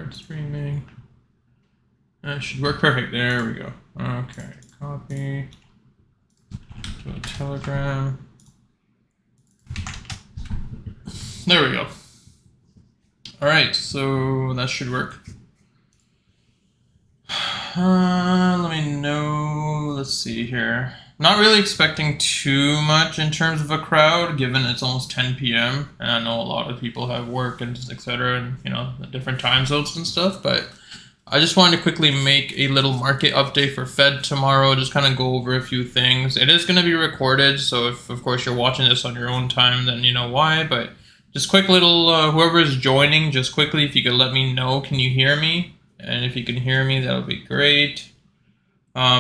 start streaming. That should work perfect. There we go. Okay, copy to a Telegram. There we go. All right, so that should work. Let me know. Let's see here. Not really expecting too much in terms of a crowd, given it's almost 10 p.m. and I know a lot of people have work and etc. and you know the different time zones and stuff. But I just wanted to quickly make a little market update for Fed tomorrow. Just kind of go over a few things. It is going to be recorded, so if of course you're watching this on your own time, then you know why. But just quick little whoever is joining, just quickly, if you could let me know, can you hear me? And if you can hear me, that would be great.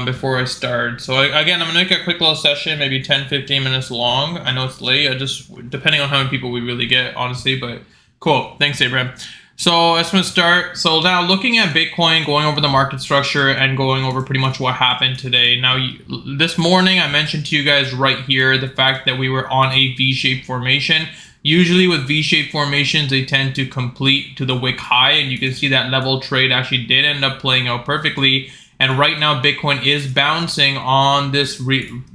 Before I start. So again, I'm going to make a quick little session, maybe 10-15 minutes long. I know it's late. I just, depending on how many people we really get, honestly, but cool. Thanks, Abraham. So let's start. So now looking at Bitcoin, going over the market structure and going over pretty much what happened today. Now, this morning, I mentioned to you guys right here the fact that we were on a V-shaped formation. Usually with V-shaped formations, they tend to complete to the wick high, and you can see that level trade actually did end up playing out perfectly. And right now, Bitcoin is bouncing on this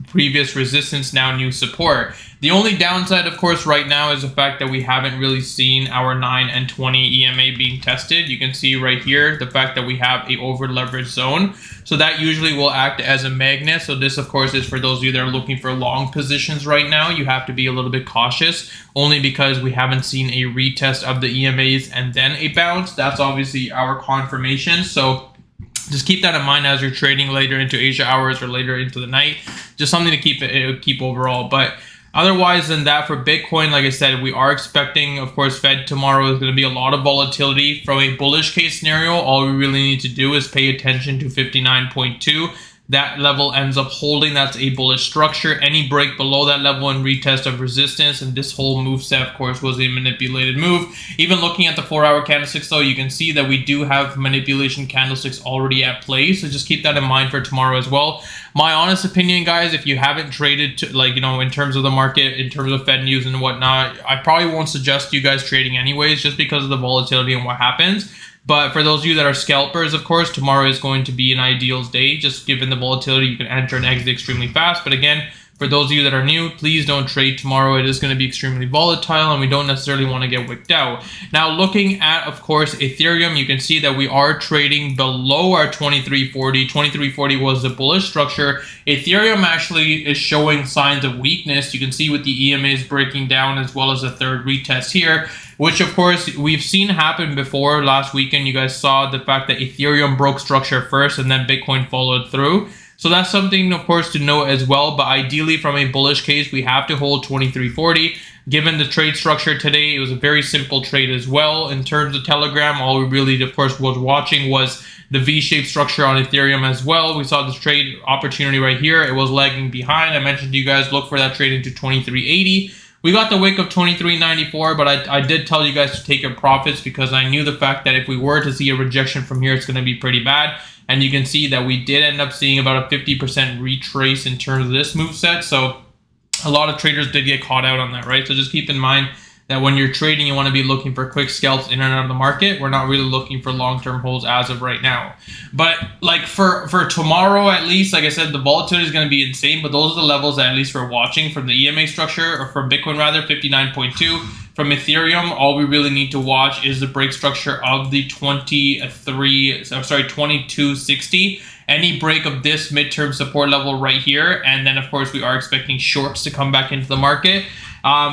previous resistance, now new support. The only downside, of course, right now is the fact that we haven't really seen our 9 and 20 EMA being tested. You can see right here the fact that we have a over-leveraged zone. So that usually will act as a magnet. So this, of course, is for those of you that are looking for long positions right now. You have to be a little bit cautious, only because we haven't seen a retest of the EMAs and then a bounce. That's obviously our confirmation. So just keep that in mind as you're trading later into Asia hours or later into the night. Just something to keep overall. But otherwise than that, for Bitcoin, like I said, we are expecting, of course, Fed tomorrow is going to be a lot of volatility. From a bullish case scenario, all we really need to do is pay attention to 59.2. That level ends up holding. That's a bullish structure. Any break below that level and retest of resistance, and this whole move set, of course, was a manipulated move. Even looking at the 4-hour candlesticks, though, you can see that we do have manipulation candlesticks already at play. So just keep that in mind for tomorrow as well. My honest opinion, guys, if you haven't traded, in terms of the market, in terms of Fed news and whatnot, I probably won't suggest you guys trading anyways, just because of the volatility and what happens. But for those of you that are scalpers, of course, tomorrow is going to be an ideal day. Just given the volatility, you can enter and exit extremely fast. But again, for those of you that are new, please don't trade tomorrow. It is going to be extremely volatile, and we don't necessarily want to get wicked out. Now, looking at, of course, Ethereum, you can see that we are trading below our 2340. 2340 was the bullish structure. Ethereum actually is showing signs of weakness. You can see with the EMAs breaking down, as well as a third retest here, which of course we've seen happen before. Last weekend, you guys saw the fact that Ethereum broke structure first and then Bitcoin followed through. So that's something, of course, to note as well. But ideally, from a bullish case, we have to hold 2340. Given the trade structure today, it was a very simple trade as well. In terms of Telegram, all we really, of course, was watching was the V-shaped structure on Ethereum as well. We saw this trade opportunity right here. It was lagging behind. I mentioned to you guys, look for that trade into 2380. We got the wick of 2394, but I did tell you guys to take your profits because I knew the fact that if we were to see a rejection from here, it's going to be pretty bad. And you can see that we did end up seeing about a 50% retrace in terms of this move set. So a lot of traders did get caught out on that, right? So just keep in mind that when you're trading, you want to be looking for quick scalps in and out of the market. We're not really looking for long-term holds as of right now. But like for tomorrow, at least, like I said, the volatility is going to be insane. But those are the levels that at least we're watching from the EMA structure, or from Bitcoin rather, 59.2. From Ethereum, all we really need to watch is the break structure of the 2260. Any break of this midterm support level right here, and then of course we are expecting shorts to come back into the market.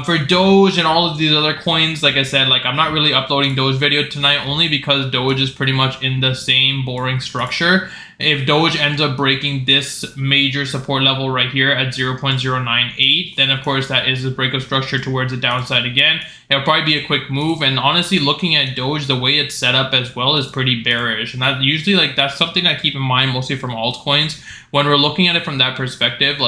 For Doge and all of these other coins, like I said, I'm not really uploading Doge video tonight, only because Doge is pretty much in the same boring structure. If Doge ends up breaking this major support level right here at 0.098, then of course that is a breakup structure towards the downside again. It'll probably be a quick move, and honestly, looking at Doge, the way it's set up as well is pretty bearish, and that usually that's something I keep in mind mostly from altcoins. When we're looking at it from that perspective,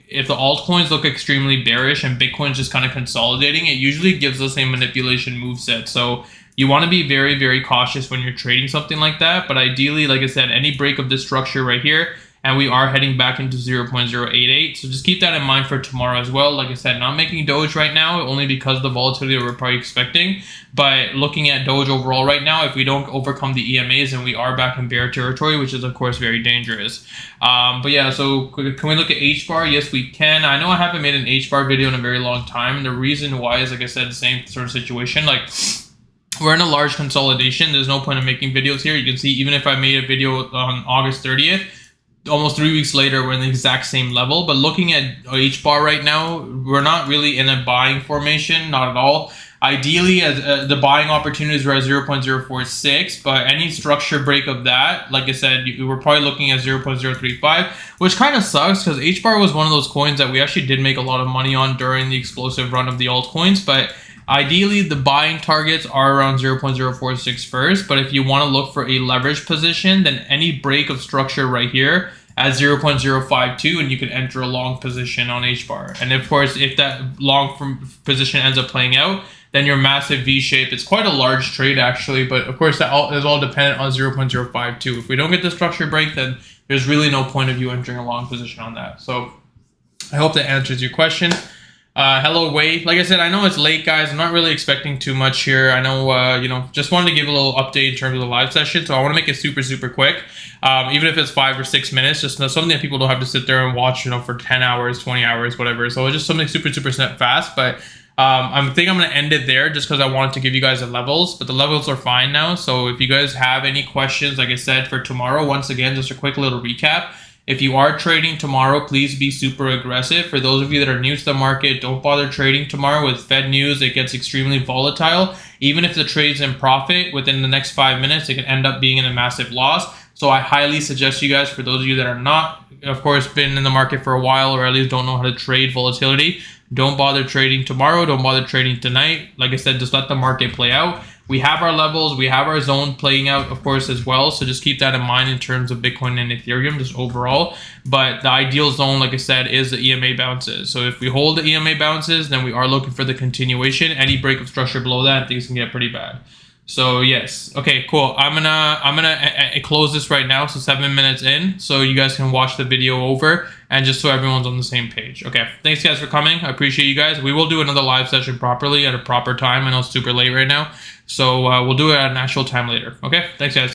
if the altcoins look extremely bearish and Bitcoin's just kind of consolidating, it usually gives us a manipulation move set. So you want to be very, very cautious when you're trading something like that. But ideally, like I said, any break of this structure right here, and we are heading back into 0.088. So just keep that in mind for tomorrow as well. Like I said, not making Doge right now only because of the volatility that we're probably expecting, but looking at Doge overall right now, if we don't overcome the EMAs, then we are back in bear territory, which is of course very dangerous. But yeah, so can we look at Hbar? Yes, we can. I know I haven't made an Hbar video in a very long time, and the reason why is, like I said, the same sort of situation. Like, we're in a large consolidation. There's no point in making videos here. You can see, even if I made a video on August 30th, almost 3 weeks later, we're in the exact same level. But looking at Hbar right now, we're not really in a buying formation, not at all. Ideally, the buying opportunities were at 0.046, but any structure break of that, like I said, we're probably looking at 0.035, which kind of sucks because Hbar was one of those coins that we actually did make a lot of money on during the explosive run of the altcoins, but ideally, the buying targets are around 0.046 first, but if you want to look for a leverage position, then any break of structure right here at 0.052, and you can enter a long position on Hbar. And of course, if that long position ends up playing out, then your massive V shape, it's quite a large trade actually, but of course that is all dependent on 0.052. If we don't get the structure break, then there's really no point of you entering a long position on that. So I hope that answers your question. Hello, Wei. Like I said, I know it's late, guys. I'm not really expecting too much here. I know, just wanted to give a little update in terms of the live session, so I want to make it super, super quick. Even if it's 5 or 6 minutes, just something that people don't have to sit there and watch, for 10 hours, 20 hours, whatever. So it's just something super, super fast. But I think I'm going to end it there just because I wanted to give you guys the levels, but the levels are fine now. So if you guys have any questions, like I said, for tomorrow, once again, just a quick little recap. If you are trading tomorrow, please be super aggressive. For those of you that are new to the market, don't bother trading tomorrow. With Fed news, it gets extremely volatile. Even if the trade's in profit, within the next 5 minutes, it can end up being in a massive loss. So I highly suggest you guys, for those of you that are not, of course, been in the market for a while, or at least don't know how to trade volatility, don't bother trading tomorrow. Don't bother trading tonight. Like I said, just let the market play out. We have our levels, we have our zone playing out, of course, as well. So just keep that in mind in terms of Bitcoin and Ethereum, just overall. But the ideal zone, like I said, is the EMA bounces. So if we hold the EMA bounces, then we are looking for the continuation. Any break of structure below that, things can get pretty bad. So yes, okay, cool. I'm gonna close this right now. So 7 minutes in, so you guys can watch the video over, and just so everyone's on the same page. Okay, thanks guys for coming. I appreciate you guys. We will do another live session properly at a proper time. I know it's super late right now, so we'll do it at an actual time later. Okay, thanks guys.